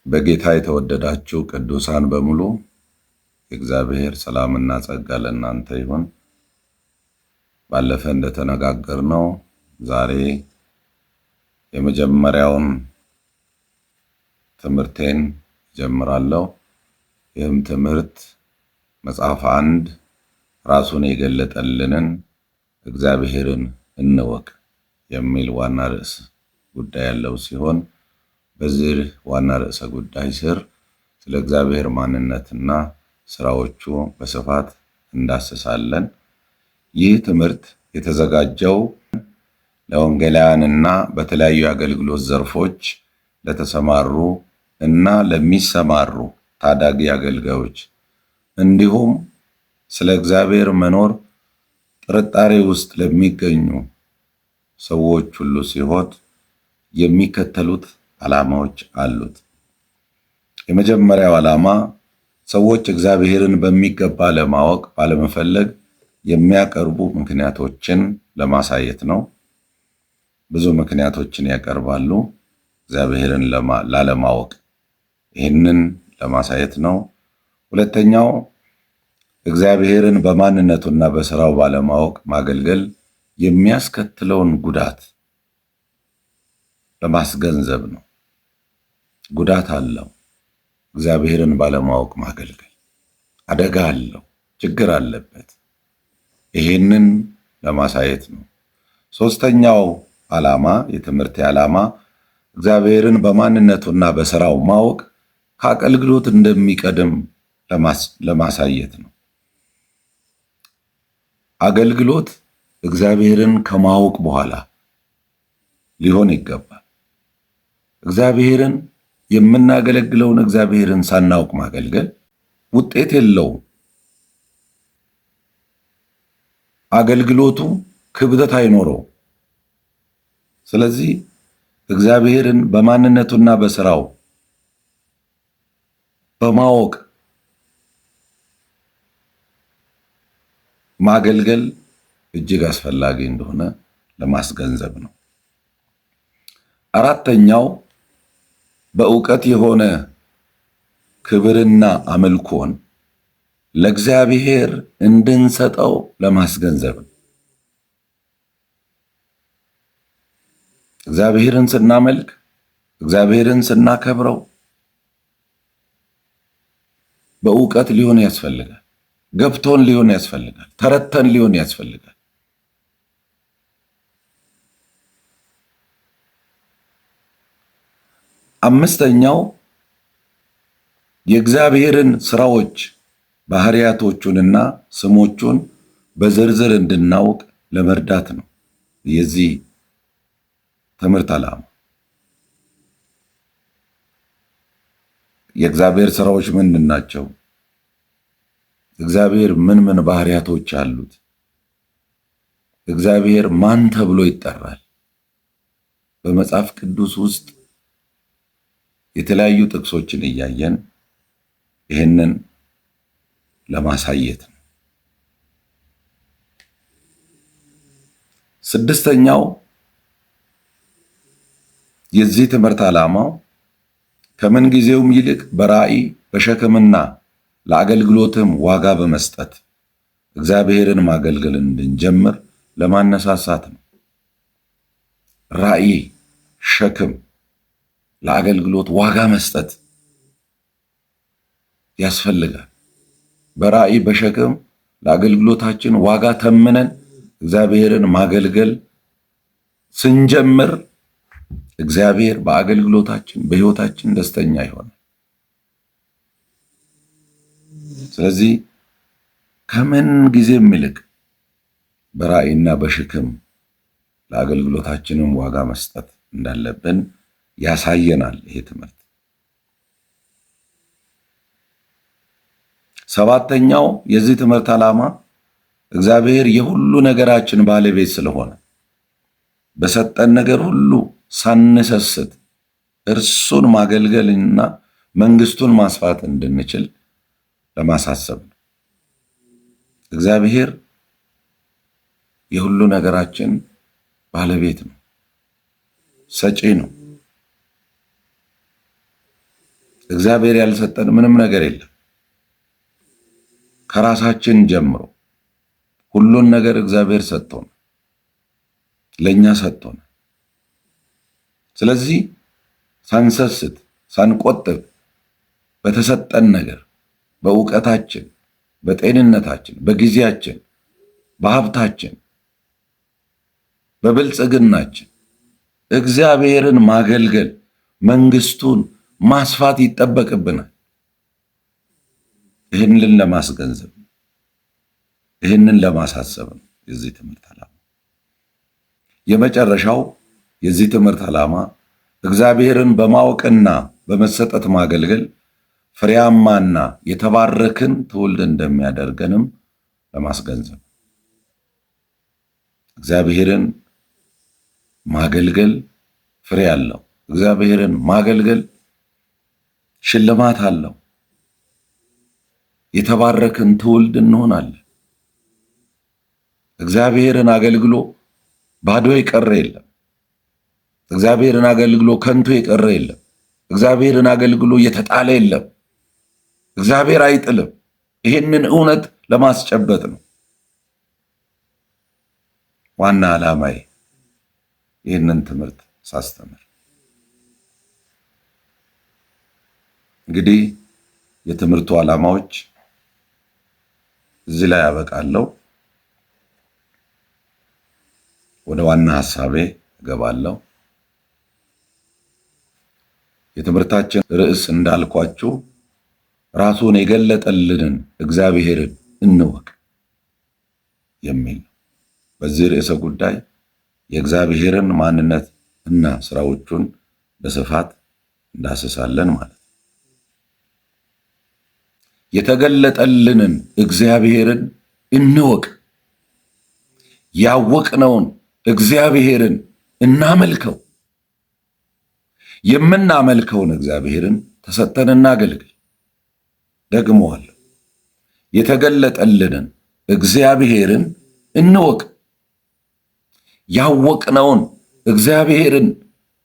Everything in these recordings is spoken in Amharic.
በጌታ የተወደዳችሁ ቅዱሳን በሙሉ የእግዚአብሔር ሰላምና ጸጋ ለእናንተ ይሁን። ባለፈ እንደተነጋገርነው ዛሬ የመጀመሪያውን ትምህርቴን ጀምራለሁ። ይህም ትምህርት መጽሐፍ 1 ራሱን የገለጠልንን እግዚአብሔርን እንወቅ የሚል ዋና ርዕስ ጉዳይ ያለው ሲሆን በዚህ ዋና ርዕሰ ጉዳይ ስር ስለ እግዚአብሔር ማንነትና ስራዎቹ በስፋት እንዳስሳለን። ይህ ትምህርት የተዘጋጀው ለወንጌላውያንና በተለያዩ የአገልግሎት ዘርፎች ለተሰማሩ እና ለሚሰማሩ ታዳጊ አገልጋዮች እንዲሁም ስለ እግዚአብሔር መኖር ጥርጣሬ ውስጥ ለሚገኙ ሰዎች ሁሉ ሲሆን የሚከተሉት ዓላማዎች አሉት። የመጀመሪያው ዓላማ ሰዎች እግዚአብሔርን በሚገባ ለማወቅ ባለመፈለግ የሚያቀርቡ ምክንያቶችን ለማሳየት ነው። ብዙ ምክንያቶችን ያቀርባሉ እግዚአብሔርን ላለማወቅ፣ ይህንን ለማሳየት ነው። ሁለተኛው እግዚአብሔርን በማንነቱና በስራው ባለማወቅ ማገልገል የሚያስከትለውን ጉዳት ለማስገንዘብ ነው። ጉዳት አለው። እግዚአብሔርን ባለማወቅ ማገልገል አደጋ አለው፣ ችግር አለበት። ይህንን ለማሳየት ነው። ሶስተኛው ዓላማ፣ የትምህርት ዓላማ እግዚአብሔርን በማንነቱና በስራው ማወቅ ከአገልግሎት እንደሚቀድም ለማሳየት ነው። አገልግሎት እግዚአብሔርን ከማወቅ በኋላ ሊሆን ይገባል። እግዚአብሔርን የምናገለግለውን እግዚአብሔርን ሳናውቅ ማገልገል ውጤት የለውም። አገልግሎቱ ክብደት አይኖረው። ስለዚህ እግዚአብሔርን በማንነቱና በስራው በማወቅ ማገልገል እጅግ አስፈላጊ እንደሆነ ለማስገንዘብ ነው። አራተኛው በእውቀት የሆነ ክብርና አምልኮን ለእግዚአብሔር እንድንሰጠው ለማስገንዘብ ነው። እግዚአብሔርን ስናመልክ፣ እግዚአብሔርን ስናከብረው በእውቀት ሊሆን ያስፈልጋል። ገብቶን ሊሆን ያስፈልጋል። ተረተን ሊሆን ያስፈልጋል። አምስተኛው የእግዚአብሔርን ስራዎች ባህሪያቶቹንና ስሞቹን በዝርዝር እንድናውቅ ለመርዳት ነው የዚህ ትምህርት ዓላማ። የእግዚአብሔር ስራዎች ምንድን ናቸው? እግዚአብሔር ምን ባህሪያቶች አሉት? እግዚአብሔር ማን ተብሎ ይጠራል? በመጽሐፍ ቅዱስ ውስጥ የተለያዩ ጥቅሶችን እያየን ይህንን ለማሳየት ነው። ስድስተኛው የዚህ ትምህርት ዓላማው ከምን ጊዜውም ይልቅ በራእይ በሸክምና ለአገልግሎትም ዋጋ በመስጠት እግዚአብሔርን ማገልገል እንድንጀምር ለማነሳሳት ነው። ራእይ፣ ሸክም፣ ለአገልግሎት ዋጋ መስጠት ያስፈልጋል። በራእይ በሸክም ለአገልግሎታችን ዋጋ ተምነን እግዚአብሔርን ማገልገል ስንጀምር እግዚአብሔር በአገልግሎታችን በሕይወታችን ደስተኛ ይሆናል። ስለዚህ ከምን ጊዜም ይልቅ በራእይና በሸክም ለአገልግሎታችንም ዋጋ መስጠት እንዳለብን ያሳየናል ይሄ ትምህርት። ሰባተኛው የዚህ ትምህርት ዓላማ እግዚአብሔር የሁሉ ነገራችን ባለቤት ስለሆነ በሰጠን ነገር ሁሉ ሳንሰስት እርሱን ማገልገልና መንግስቱን ማስፋት እንድንችል ለማሳሰብ ነው። እግዚአብሔር የሁሉ ነገራችን ባለቤት ነው፣ ሰጪ ነው። እግዚአብሔር ያልሰጠን ምንም ነገር የለም። ከራሳችን ጀምሮ ሁሉን ነገር እግዚአብሔር ሰጥቶን ለኛ ሰጥቶን፣ ስለዚህ ሳንሰስት ሳንቆጥብ በተሰጠን ነገር በእውቀታችን፣ በጤንነታችን፣ በጊዜያችን፣ በሀብታችን፣ በብልጽግናችን እግዚአብሔርን ማገልገል መንግስቱን ማስፋት ይጠበቅብናል። ይህንን ለማስገንዘብ ይህንን ለማሳሰብ ነው የዚህ ትምህርት ዓላማ። የመጨረሻው የዚህ ትምህርት ዓላማ እግዚአብሔርን በማወቅና በመሰጠት ማገልገል ፍሬያማና የተባረክን ትውልድ እንደሚያደርገንም ለማስገንዘብ። እግዚአብሔርን ማገልገል ፍሬ አለው። እግዚአብሔርን ማገልገል ሽልማት አለው። የተባረክን ትውልድ እንሆናለን። እግዚአብሔርን አገልግሎ ባዶ የቀረ የለም። እግዚአብሔርን አገልግሎ ከንቱ የቀረ የለም። እግዚአብሔርን አገልግሎ የተጣለ የለም። እግዚአብሔር አይጥልም። ይህንን እውነት ለማስጨበጥ ነው ዋና ዓላማዬ ይህንን ትምህርት ሳስተምር። እንግዲህ የትምህርቱ ዓላማዎች እዚህ ላይ ያበቃለሁ። ወደ ዋና ሐሳቤ እገባለሁ። የትምህርታችን ርዕስ እንዳልኳችሁ ራሱን የገለጠልንን እግዚአብሔርን እንወቅ የሚል ነው። በዚህ ርዕሰ ጉዳይ የእግዚአብሔርን ማንነት እና ስራዎቹን በስፋት እንዳስሳለን ማለት ነው። የተገለጠልንን እግዚአብሔርን እንወቅ። ያወቅነውን እግዚአብሔርን እናመልከው። የምናመልከውን እግዚአብሔርን ተሰጥተን እናገልግል። ደግሞዋለሁ፣ የተገለጠልንን እግዚአብሔርን እንወቅ። ያወቅነውን እግዚአብሔርን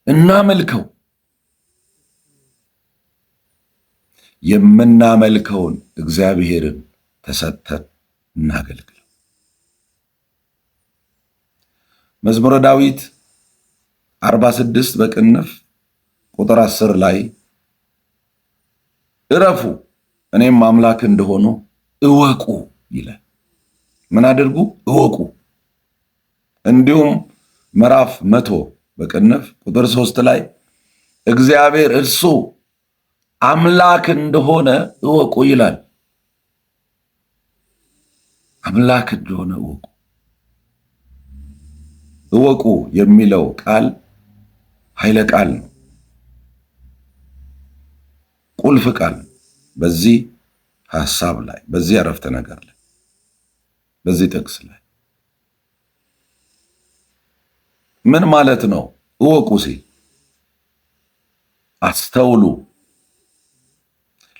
እናመልከው። የምናመልከውን እግዚአብሔርን ተሰጥተን እናገልግለው። መዝሙረ ዳዊት 46 በቅንፍ ቁጥር 10 ላይ እረፉ እኔም አምላክ እንደሆኑ እወቁ ይላል። ምን አድርጉ? እወቁ። እንዲሁም ምዕራፍ 100 በቅንፍ ቁጥር 3 ላይ እግዚአብሔር እርሱ አምላክ እንደሆነ እወቁ ይላል። አምላክ እንደሆነ እወቁ። እወቁ የሚለው ቃል ኃይለ ቃል ነው። ቁልፍ ቃል በዚህ ሐሳብ ላይ፣ በዚህ አረፍተ ነገር ላይ፣ በዚህ ጥቅስ ላይ ምን ማለት ነው? እወቁ ሲል አስተውሉ፣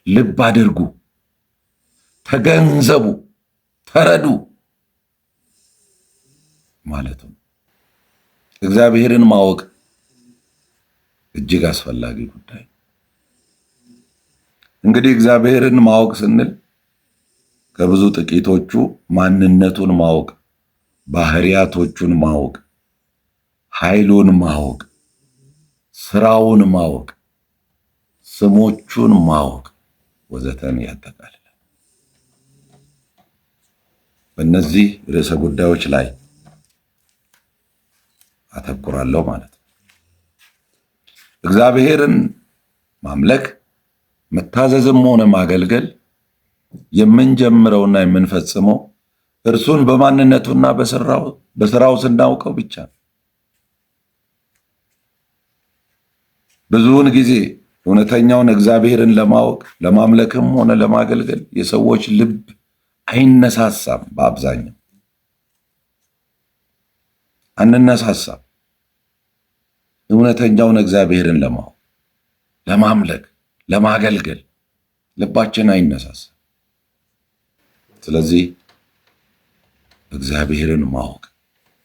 ልብ አድርጉ፣ ተገንዘቡ፣ ተረዱ ማለት ነው። እግዚአብሔርን ማወቅ እጅግ አስፈላጊ ጉዳይ። እንግዲህ እግዚአብሔርን ማወቅ ስንል ከብዙ ጥቂቶቹ ማንነቱን ማወቅ፣ ባህሪያቶቹን ማወቅ፣ ኃይሉን ማወቅ፣ ስራውን ማወቅ፣ ስሞቹን ማወቅ ወዘተን ያጠቃልላል። በእነዚህ ርዕሰ ጉዳዮች ላይ አተኩራለሁ ማለት ነው። እግዚአብሔርን ማምለክ መታዘዝም ሆነ ማገልገል የምንጀምረውና የምንፈጽመው እርሱን በማንነቱና በስራው ስናውቀው ብቻ ነው። ብዙውን ጊዜ እውነተኛውን እግዚአብሔርን ለማወቅ ለማምለክም ሆነ ለማገልገል የሰዎች ልብ አይነሳሳም። በአብዛኛው አንነሳሳም። እውነተኛውን እግዚአብሔርን ለማወቅ ለማምለክ ለማገልገል ልባችን አይነሳሳም። ስለዚህ እግዚአብሔርን ማወቅ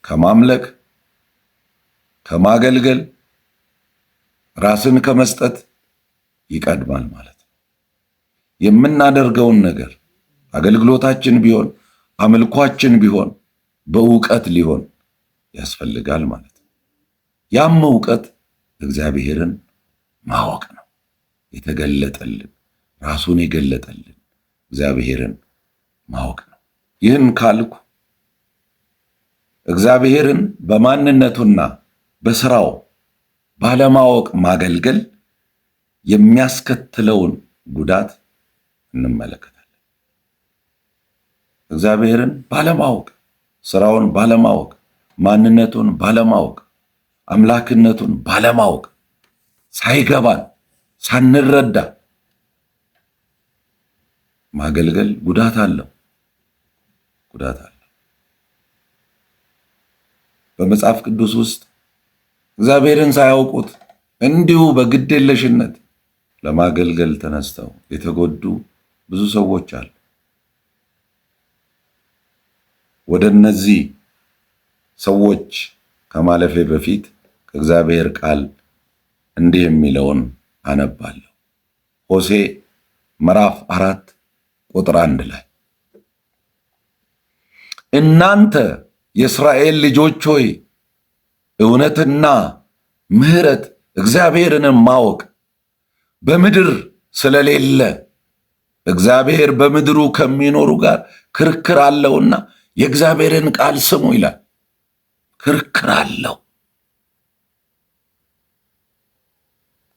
ከማምለክ ከማገልገል ራስን ከመስጠት ይቀድማል ማለት ነው። የምናደርገውን ነገር አገልግሎታችን ቢሆን አምልኳችን ቢሆን በእውቀት ሊሆን ያስፈልጋል ማለት ነው። ያም እውቀት እግዚአብሔርን ማወቅ ነው። የተገለጠልን ራሱን የገለጠልን እግዚአብሔርን ማወቅ ነው። ይህን ካልኩ እግዚአብሔርን በማንነቱና በስራው ባለማወቅ ማገልገል የሚያስከትለውን ጉዳት እንመለከታለን። እግዚአብሔርን ባለማወቅ፣ ስራውን ባለማወቅ፣ ማንነቱን ባለማወቅ፣ አምላክነቱን ባለማወቅ ሳይገባን ሳንረዳ ማገልገል ጉዳት አለው። በመጽሐፍ ቅዱስ ውስጥ እግዚአብሔርን ሳያውቁት እንዲሁ በግዴለሽነት ለማገልገል ተነስተው የተጎዱ ብዙ ሰዎች አሉ። ወደ እነዚህ ሰዎች ከማለፌ በፊት ከእግዚአብሔር ቃል እንዲህ የሚለውን አነባለሁ። ሆሴዕ ምዕራፍ 4 ቁጥር 1 ላይ እናንተ የእስራኤል ልጆች ሆይ እውነትና ምሕረት እግዚአብሔርንም ማወቅ በምድር ስለሌለ እግዚአብሔር በምድሩ ከሚኖሩ ጋር ክርክር አለውና የእግዚአብሔርን ቃል ስሙ ይላል። ክርክር አለው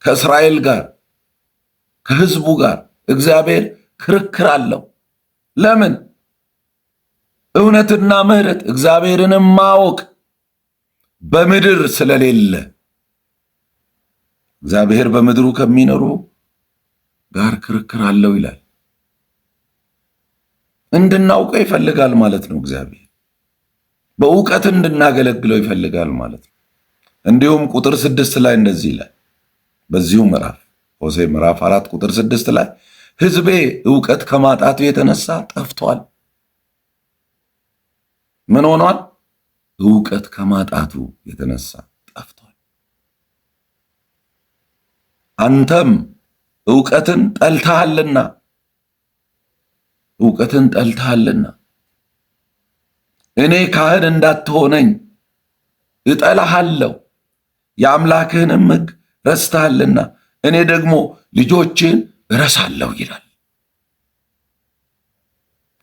ከእስራኤል ጋር ከሕዝቡ ጋር እግዚአብሔር ክርክር አለው። ለምን? እውነትና ምሕረት እግዚአብሔርንም ማወቅ በምድር ስለሌለ እግዚአብሔር በምድሩ ከሚኖሩ ጋር ክርክር አለው ይላል። እንድናውቀው ይፈልጋል ማለት ነው። እግዚአብሔር በእውቀት እንድናገለግለው ይፈልጋል ማለት ነው። እንዲሁም ቁጥር 6 ላይ እንደዚህ ይላል። በዚሁ ምዕራፍ ሆሴዕ ምዕራፍ 4 ቁጥር 6 ላይ ሕዝቤ እውቀት ከማጣቱ የተነሳ ጠፍቷል። ምን ሆኗል? እውቀት ከማጣቱ የተነሳ ጠፍቷል። አንተም እውቀትን ጠልተሃልና እኔ ካህን እንዳትሆነኝ እጠላሃለሁ፣ የአምላክህንም ሕግ ረስተሃልና እኔ ደግሞ ልጆችህን እረሳለሁ ይላል።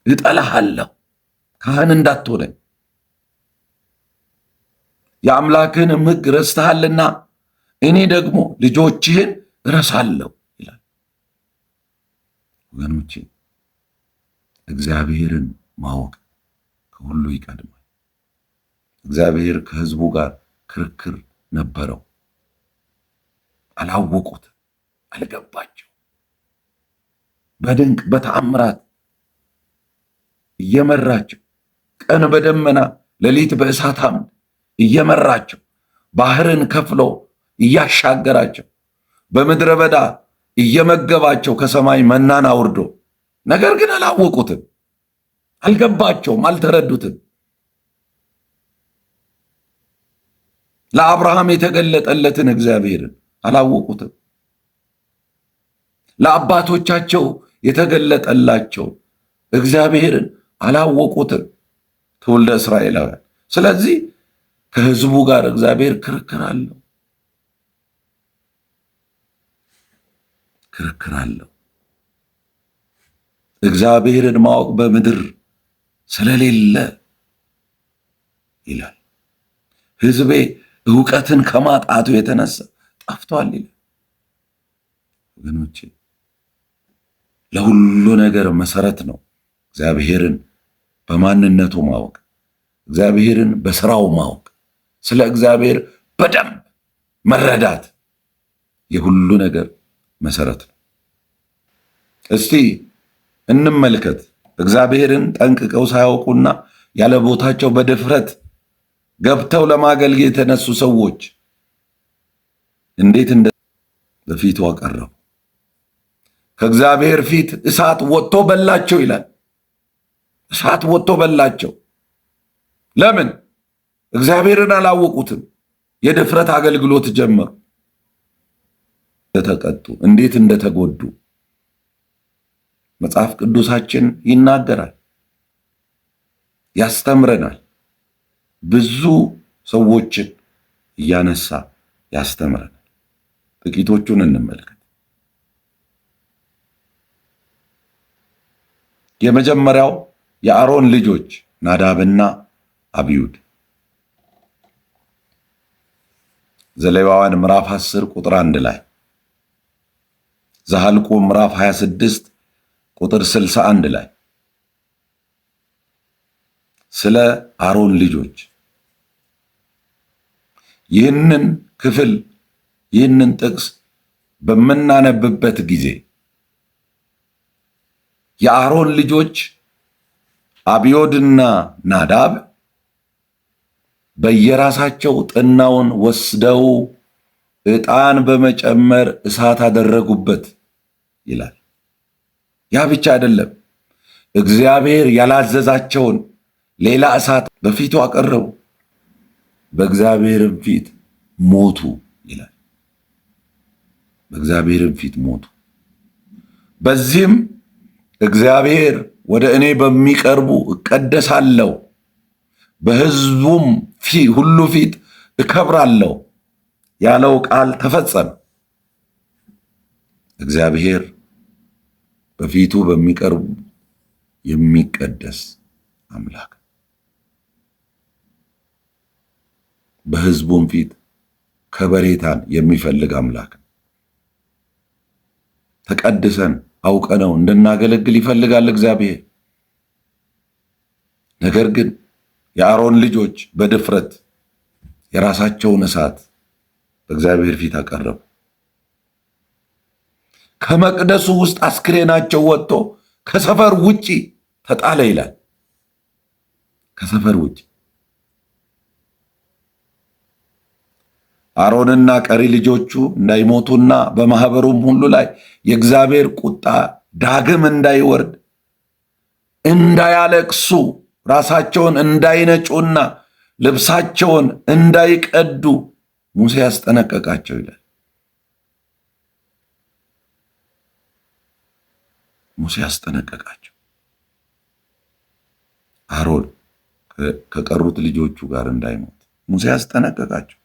እጠላሃለሁ ካህን እንዳትሆነኝ የአምላክህንም ሕግ ረስተሃልና እኔ ደግሞ ልጆችህን እረሳለሁ ይላል። ወገኖቼ እግዚአብሔርን ማወቅ ከሁሉ ይቀድማል። እግዚአብሔር ከሕዝቡ ጋር ክርክር ነበረው። አላወቁት፣ አልገባቸው። በድንቅ በተአምራት እየመራቸው ቀን በደመና ሌሊት በእሳት አምድ እየመራቸው ባህርን ከፍሎ እያሻገራቸው በምድረ በዳ እየመገባቸው ከሰማይ መናን አውርዶ፣ ነገር ግን አላወቁትም፣ አልገባቸውም፣ አልተረዱትም። ለአብርሃም የተገለጠለትን እግዚአብሔርን አላወቁትም። ለአባቶቻቸው የተገለጠላቸው እግዚአብሔርን አላወቁትም ትውልደ እስራኤላውያን። ስለዚህ ከሕዝቡ ጋር እግዚአብሔር ክርክር አለው። እግዚአብሔርን ማወቅ በምድር ስለሌለ ይላል። ሕዝቤ እውቀትን ከማጣቱ የተነሳ ጠፍቷል ይላል። ወገኖቼ ለሁሉ ነገር መሰረት ነው እግዚአብሔርን በማንነቱ ማወቅ፣ እግዚአብሔርን በስራው ማወቅ፣ ስለ እግዚአብሔር በደንብ መረዳት የሁሉ ነገር መሰረት ነው። እስቲ እንመልከት። እግዚአብሔርን ጠንቅቀው ሳያውቁና ያለ ቦታቸው በድፍረት ገብተው ለማገልገል የተነሱ ሰዎች እንዴት በፊቱ አቀረቡ። ከእግዚአብሔር ፊት እሳት ወጥቶ በላቸው ይላል። እሳት ወጥቶ በላቸው። ለምን? እግዚአብሔርን አላወቁትም። የድፍረት አገልግሎት ጀመሩ። እንደተቀጡ እንዴት እንደተጎዱ መጽሐፍ ቅዱሳችን ይናገራል፣ ያስተምረናል። ብዙ ሰዎችን እያነሳ ያስተምረናል። ጥቂቶቹን እንመልከት። የመጀመሪያው የአሮን ልጆች ናዳብና አብዩድ። ዘሌዋውያን ምዕራፍ 10 ቁጥር 1 ላይ፣ ዘኍልቍ ምዕራፍ 26 ቁጥር 61 ላይ ስለ አሮን ልጆች ይህንን ክፍል ይህንን ጥቅስ በምናነብበት ጊዜ የአሮን ልጆች አብዮድና ናዳብ በየራሳቸው ጥናውን ወስደው ዕጣን በመጨመር እሳት አደረጉበት ይላል። ያ ብቻ አይደለም፣ እግዚአብሔር ያላዘዛቸውን ሌላ እሳት በፊቱ አቀረቡ፣ በእግዚአብሔርም ፊት ሞቱ ይላል። በእግዚአብሔርም ፊት ሞቱ። በዚህም እግዚአብሔር ወደ እኔ በሚቀርቡ እቀደሳለሁ፣ በሕዝቡም ሁሉ ፊት እከብራለሁ ያለው ቃል ተፈጸመ። እግዚአብሔር በፊቱ በሚቀርቡ የሚቀደስ አምላክ፣ በሕዝቡም ፊት ከበሬታን የሚፈልግ አምላክ፣ ተቀድሰን አውቀነው እንድናገለግል ይፈልጋል እግዚአብሔር። ነገር ግን የአሮን ልጆች በድፍረት የራሳቸውን እሳት በእግዚአብሔር ፊት አቀረቡ። ከመቅደሱ ውስጥ አስክሬናቸው ወጥቶ ከሰፈር ውጪ ተጣለ ይላል። ከሰፈር ውጪ አሮንና ቀሪ ልጆቹ እንዳይሞቱና በማህበሩም ሁሉ ላይ የእግዚአብሔር ቁጣ ዳግም እንዳይወርድ እንዳያለቅሱ ራሳቸውን እንዳይነጩና ልብሳቸውን እንዳይቀዱ ሙሴ ያስጠነቀቃቸው ይላል። ሙሴ ያስጠነቀቃቸው አሮን ከቀሩት ልጆቹ ጋር እንዳይሞት ሙሴ ያስጠነቀቃቸው።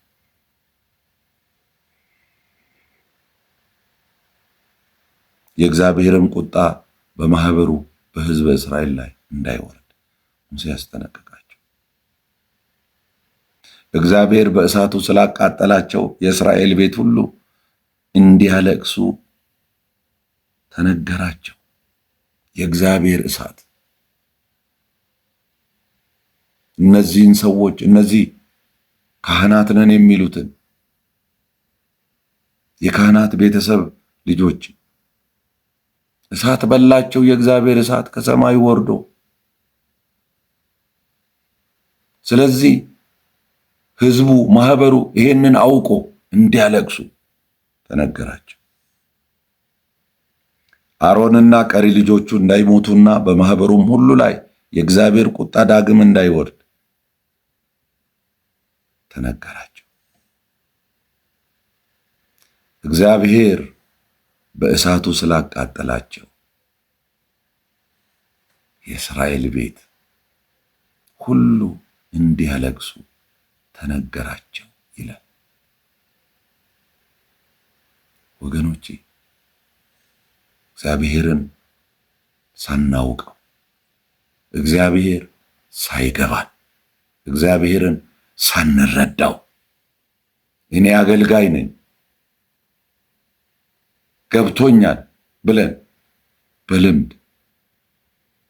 የእግዚአብሔርም ቁጣ በማህበሩ በሕዝበ እስራኤል ላይ እንዳይወርድ ሙሴ ያስጠነቀቃቸው። እግዚአብሔር በእሳቱ ስላቃጠላቸው የእስራኤል ቤት ሁሉ እንዲያለቅሱ ተነገራቸው። የእግዚአብሔር እሳት እነዚህን ሰዎች እነዚህ ካህናት ነን የሚሉትን የካህናት ቤተሰብ ልጆች እሳት በላቸው። የእግዚአብሔር እሳት ከሰማይ ወርዶ ስለዚህ ሕዝቡ ማህበሩ ይሄንን አውቆ እንዲያለቅሱ ተነገራቸው። አሮንና ቀሪ ልጆቹ እንዳይሞቱና በማህበሩም ሁሉ ላይ የእግዚአብሔር ቁጣ ዳግም እንዳይወርድ ተነገራቸው። እግዚአብሔር በእሳቱ ስላቃጠላቸው የእስራኤል ቤት ሁሉ እንዲያለቅሱ ተነገራቸው ይላል። ወገኖቼ እግዚአብሔርን ሳናውቀው እግዚአብሔር ሳይገባን እግዚአብሔርን ሳንረዳው እኔ አገልጋይ ነኝ ገብቶኛል ብለን በልምድ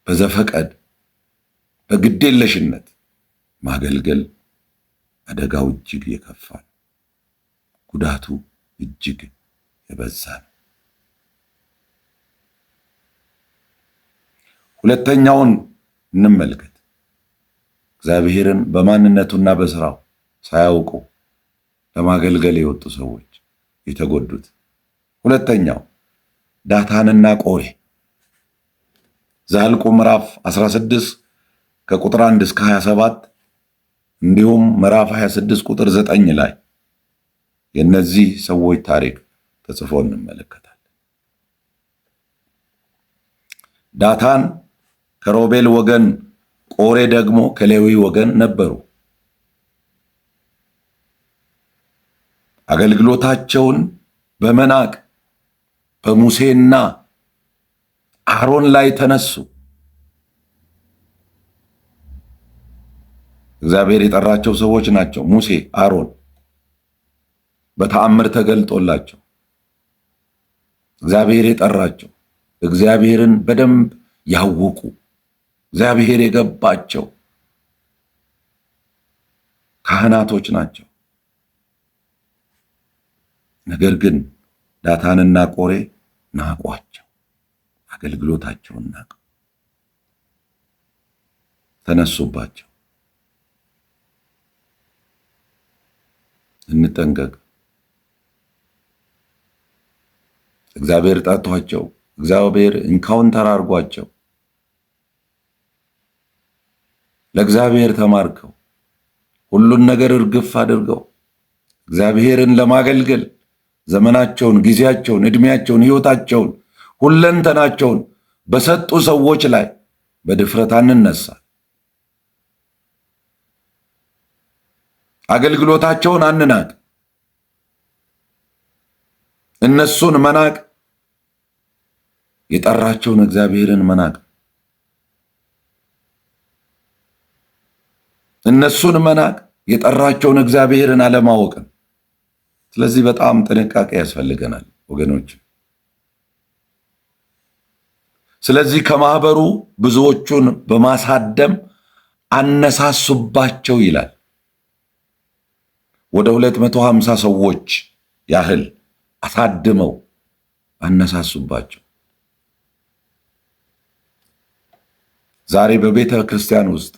በዘፈቀድ በግዴለሽነት ማገልገል አደጋው እጅግ የከፋ ነው። ጉዳቱ እጅግ የበዛ ነው። ሁለተኛውን እንመልከት። እግዚአብሔርን በማንነቱና በስራው ሳያውቁ ለማገልገል የወጡ ሰዎች የተጎዱት። ሁለተኛው ዳታንና ቆሬ። ዘኍልቍ ምዕራፍ 16 ከቁጥር 1 እስከ 27 እንዲሁም ምዕራፍ 26 ቁጥር 9 ላይ የእነዚህ ሰዎች ታሪክ ተጽፎ እንመለከታለን። ዳታን ከሮቤል ወገን፣ ቆሬ ደግሞ ከሌዊ ወገን ነበሩ። አገልግሎታቸውን በመናቅ በሙሴና አሮን ላይ ተነሱ። እግዚአብሔር የጠራቸው ሰዎች ናቸው። ሙሴ፣ አሮን በተአምር ተገልጦላቸው እግዚአብሔር የጠራቸው፣ እግዚአብሔርን በደንብ ያወቁ፣ እግዚአብሔር የገባቸው ካህናቶች ናቸው። ነገር ግን ዳታንና ቆሬ ናቋቸው፣ አገልግሎታቸውን ናቁ፣ ተነሱባቸው። እንጠንቀቅ። እግዚአብሔር ጠርቷቸው፣ እግዚአብሔር ኢንካውንተር አድርጓቸው፣ ለእግዚአብሔር ተማርከው ሁሉን ነገር እርግፍ አድርገው እግዚአብሔርን ለማገልገል ዘመናቸውን፣ ጊዜያቸውን፣ ዕድሜያቸውን፣ ሕይወታቸውን፣ ሁለንተናቸውን በሰጡ ሰዎች ላይ በድፍረት አንነሳ። አገልግሎታቸውን አንናቅ። እነሱን መናቅ የጠራቸውን እግዚአብሔርን መናቅ፣ እነሱን መናቅ የጠራቸውን እግዚአብሔርን አለማወቅን። ስለዚህ በጣም ጥንቃቄ ያስፈልገናል ወገኖች። ስለዚህ ከማህበሩ ብዙዎቹን በማሳደም አነሳሱባቸው ይላል። ወደ 250 ሰዎች ያህል አሳድመው አነሳሱባቸው። ዛሬ በቤተ ክርስቲያን ውስጥ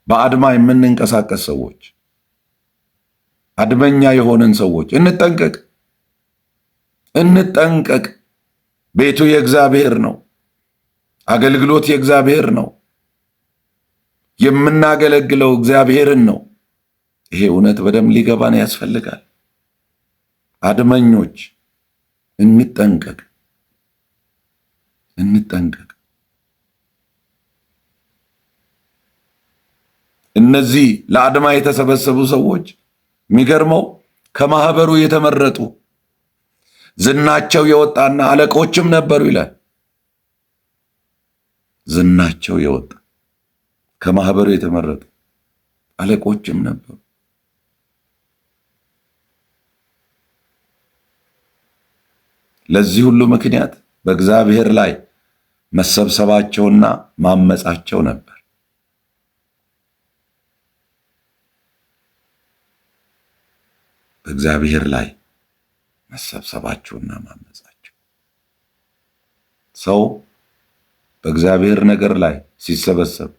በአድማ የምንንቀሳቀስ ሰዎች፣ አድመኛ የሆንን ሰዎች እንጠንቀቅ፣ እንጠንቀቅ። ቤቱ የእግዚአብሔር ነው። አገልግሎት የእግዚአብሔር ነው። የምናገለግለው እግዚአብሔርን ነው። ይሄ እውነት በደንብ ሊገባን ያስፈልጋል። አድመኞች እንጠንቀቅ፣ እንጠንቀቅ። እነዚህ ለአድማ የተሰበሰቡ ሰዎች የሚገርመው ከማህበሩ የተመረጡ ዝናቸው የወጣና አለቆችም ነበሩ ይላል። ዝናቸው የወጣ ከማህበሩ የተመረጡ አለቆችም ነበሩ። ለዚህ ሁሉ ምክንያት በእግዚአብሔር ላይ መሰብሰባቸውና ማመጻቸው ነበር። በእግዚአብሔር ላይ መሰብሰባቸውና ማመጻቸው። ሰው በእግዚአብሔር ነገር ላይ ሲሰበሰብ፣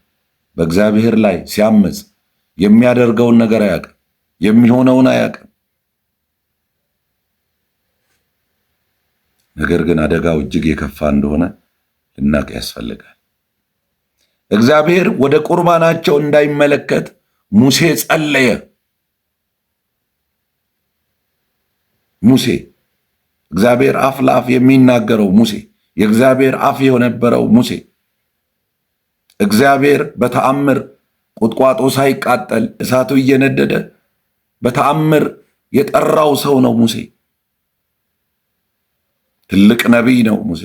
በእግዚአብሔር ላይ ሲያመጽ የሚያደርገውን ነገር አያውቅም፣ የሚሆነውን አያውቅም። ነገር ግን አደጋው እጅግ የከፋ እንደሆነ ልናቅ ያስፈልጋል። እግዚአብሔር ወደ ቁርባናቸው እንዳይመለከት ሙሴ ጸለየ። ሙሴ እግዚአብሔር አፍ ለአፍ የሚናገረው ሙሴ፣ የእግዚአብሔር አፍ የነበረው ሙሴ፣ እግዚአብሔር በተአምር ቁጥቋጦ ሳይቃጠል እሳቱ እየነደደ በተአምር የጠራው ሰው ነው ሙሴ። ትልቅ ነቢይ ነው ሙሴ።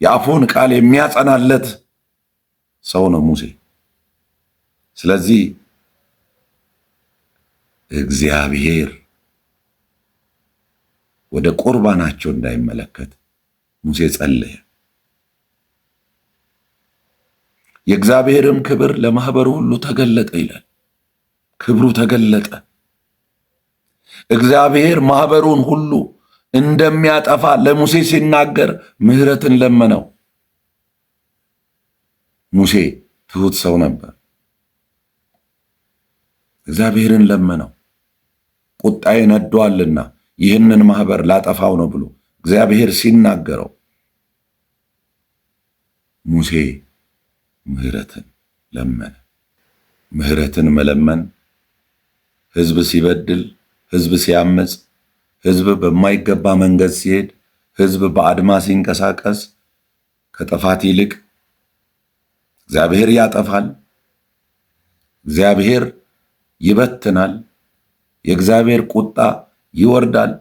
የአፉን ቃል የሚያጸናለት ሰው ነው ሙሴ። ስለዚህ እግዚአብሔር ወደ ቁርባናቸው እንዳይመለከት ሙሴ ጸለየ። የእግዚአብሔርም ክብር ለማህበሩ ሁሉ ተገለጠ ይላል። ክብሩ ተገለጠ። እግዚአብሔር ማህበሩን ሁሉ እንደሚያጠፋ ለሙሴ ሲናገር ምሕረትን ለመነው። ሙሴ ትሁት ሰው ነበር። እግዚአብሔርን ለመነው። ቁጣዬ ነዷልና ይህንን ማህበር ላጠፋው ነው ብሎ እግዚአብሔር ሲናገረው ሙሴ ምሕረትን ለመነ። ምሕረትን መለመን ህዝብ ሲበድል፣ ህዝብ ሲያመጽ፣ ሕዝብ በማይገባ መንገድ ሲሄድ፣ ሕዝብ በአድማ ሲንቀሳቀስ ከጥፋት ይልቅ እግዚአብሔር ያጠፋል፣ እግዚአብሔር ይበትናል፣ የእግዚአብሔር ቁጣ ይወርዳል።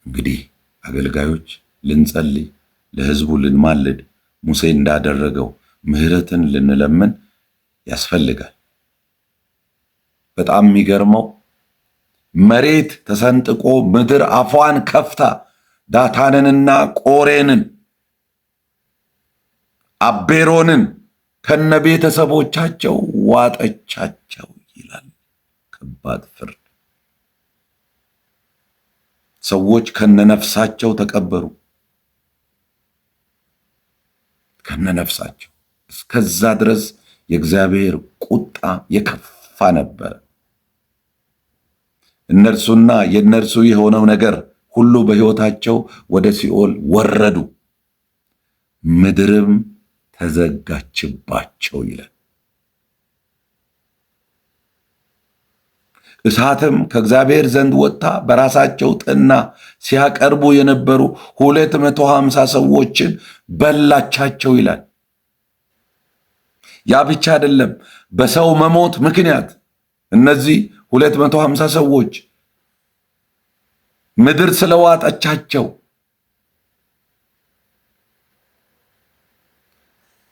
እንግዲህ አገልጋዮች ልንጸልይ፣ ለሕዝቡ ልንማልድ፣ ሙሴ እንዳደረገው ምሕረትን ልንለምን ያስፈልጋል። በጣም የሚገርመው መሬት ተሰንጥቆ ምድር አፏን ከፍታ ዳታንንና ቆሬንን አቤሮንን ከነቤተሰቦቻቸው ዋጠቻቸው ይላል። ከባድ ፍርድ። ሰዎች ከነነፍሳቸው ተቀበሩ። ከነነፍሳቸው እስከዛ ድረስ የእግዚአብሔር ቁጣ የከፋ ነበረ። እነርሱና የእነርሱ የሆነው ነገር ሁሉ በሕይወታቸው ወደ ሲኦል ወረዱ፣ ምድርም ተዘጋችባቸው ይላል። እሳትም ከእግዚአብሔር ዘንድ ወጥታ በራሳቸው ጥና ሲያቀርቡ የነበሩ 250 ሰዎችን በላቻቸው ይላል። ያ ብቻ አይደለም። በሰው መሞት ምክንያት እነዚህ 250 ሰዎች ምድር ስለዋጠቻቸው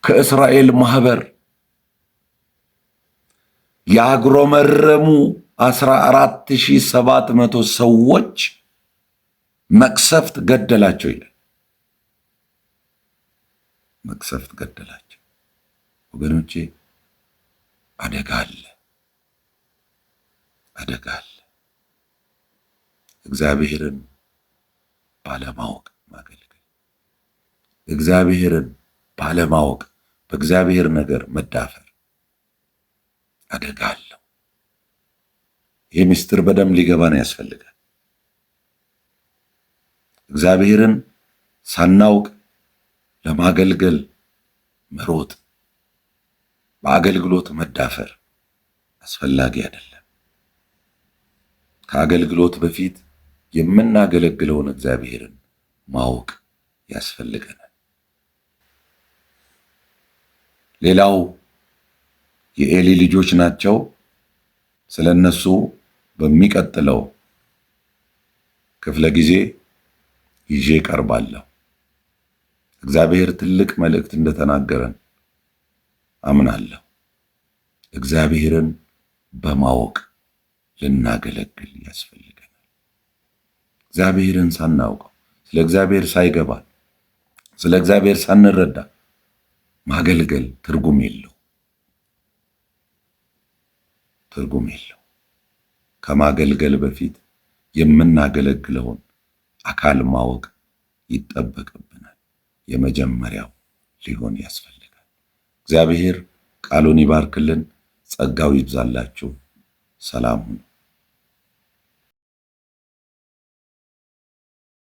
ከእስራኤል ማህበር ያግሮመረሙ 14700 ሰዎች መቅሰፍት ገደላቸው ይላል። መቅሰፍት ገደላቸው። ወገኖቼ አደጋ አለ፣ አደጋ አለ። እግዚአብሔርን ባለማወቅ ማገልገል፣ እግዚአብሔርን ባለማወቅ በእግዚአብሔር ነገር መዳፈር አደጋ አለው። ይህ ምስጢር በደንብ ሊገባን ያስፈልጋል። እግዚአብሔርን ሳናውቅ ለማገልገል መሮጥ፣ በአገልግሎት መዳፈር አስፈላጊ አይደለም። ከአገልግሎት በፊት የምናገለግለውን እግዚአብሔርን ማወቅ ያስፈልገናል። ሌላው የኤሊ ልጆች ናቸው። ስለነሱ በሚቀጥለው ክፍለ ጊዜ ይዤ ቀርባለሁ። እግዚአብሔር ትልቅ መልእክት እንደተናገረን አምናለሁ። እግዚአብሔርን በማወቅ ልናገለግል ያስፈልገናል። እግዚአብሔርን ሳናውቀው፣ ስለ እግዚአብሔር ሳይገባን፣ ስለ እግዚአብሔር ሳንረዳ ማገልገል ትርጉም የለው፣ ትርጉም የለው። ከማገልገል በፊት የምናገለግለውን አካል ማወቅ ይጠበቅብናል። የመጀመሪያው ሊሆን ያስፈልጋል። እግዚአብሔር ቃሉን ይባርክልን፣ ጸጋው ይብዛላችሁ። ሰላም ሁኑ።